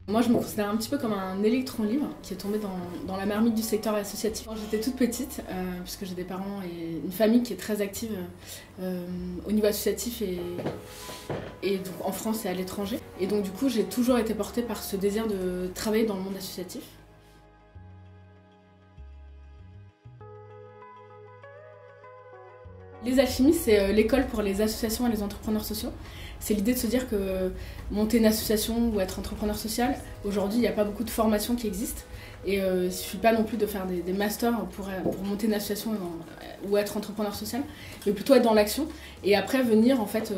Moi, je me considère un petit peu comme un électron libre qui est tombé dans la marmite du secteur associatif. Quand j'étais toute petite, puisque j'ai des parents et une famille qui est très active au niveau associatif et donc en France et à l'étranger. Et donc du coup, j'ai toujours été portée par ce désir de travailler dans le monde associatif. Les alchimistes, c'est l'école pour les associations et les entrepreneurs sociaux. C'est l'idée de se dire que monter une association ou être entrepreneur social, aujourd'hui, il n'y a pas beaucoup de formations qui existent. Et il ne suffit pas non plus de faire des masters pour monter une association ou être entrepreneur social, mais plutôt être dans l'action et après venir en fait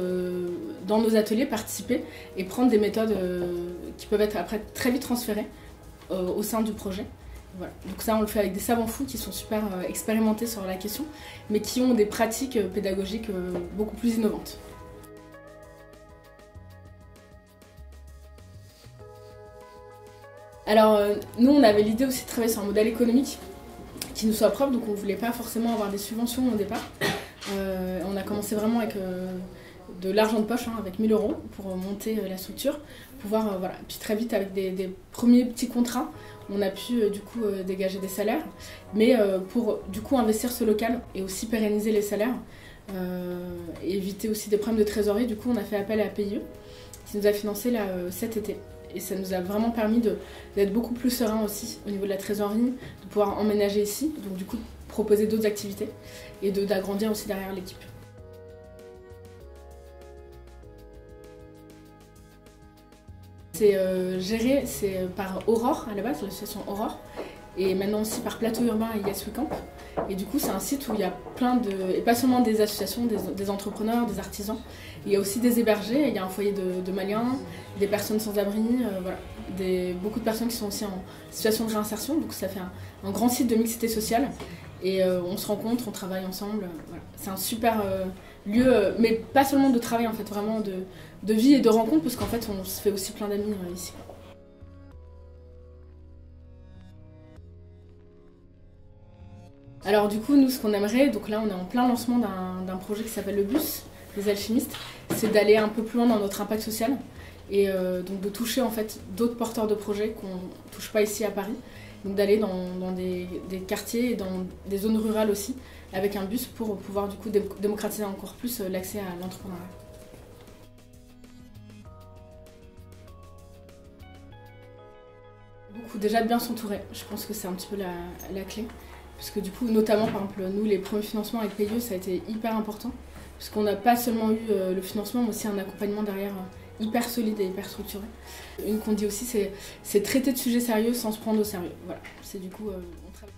dans nos ateliers participer et prendre des méthodes qui peuvent être après très vite transférées au sein du projet. Voilà. Donc ça, on le fait avec des savants fous qui sont super expérimentés sur la question, mais qui ont des pratiques pédagogiques beaucoup plus innovantes. Alors, nous, on avait l'idée aussi de travailler sur un modèle économique qui nous soit propre, donc on ne voulait pas forcément avoir des subventions au départ. On a commencé vraiment avec de l'argent de poche, avec 1 000 € pour monter la structure, pouvoir, voilà. Puis très vite, avec des premiers petits contrats, on a pu du coup dégager des salaires, mais pour du coup investir ce local et aussi pérenniser les salaires, et éviter aussi des problèmes de trésorerie, du coup on a fait appel à PIE, qui nous a financé là, cet été. Et ça nous a vraiment permis d'être beaucoup plus serein aussi au niveau de la trésorerie, de pouvoir emménager ici, donc du coup proposer d'autres activités et d'agrandir aussi derrière l'équipe. C'est géré par Aurore à la base, l'association Aurore, et maintenant aussi par Plateau Urbain et Yes We Camp. Et du coup, c'est un site où il y a plein et pas seulement des associations, des entrepreneurs, des artisans, il y a aussi des hébergés, il y a un foyer de Maliens, des personnes sans abri, voilà. Beaucoup de personnes qui sont aussi en situation de réinsertion, donc ça fait un grand site de mixité sociale. Et on se rencontre, on travaille ensemble, voilà. C'est un super lieu, mais pas seulement de travail en fait, vraiment de vie et de rencontre, parce qu'en fait on se fait aussi plein d'amis ici. Alors du coup, nous, ce qu'on aimerait, donc là on est en plein lancement d'un projet qui s'appelle le Bus des alchimistes, c'est d'aller un peu plus loin dans notre impact social et donc de toucher en fait d'autres porteurs de projets qu'on ne touche pas ici à Paris, donc d'aller dans des quartiers et dans des zones rurales aussi avec un bus pour pouvoir du coup démocratiser encore plus l'accès à l'entrepreneuriat. Déjà de bien s'entourer, je pense que c'est un petit peu la clé. Parce que du coup, notamment par exemple, nous, les premiers financements avec PIE, ça a été hyper important. Parce qu'on n'a pas seulement eu le financement, mais aussi un accompagnement derrière hyper solide et hyper structuré. Une qu'on dit aussi, c'est traiter de sujets sérieux sans se prendre au sérieux. Voilà, c'est du coup, on travaille.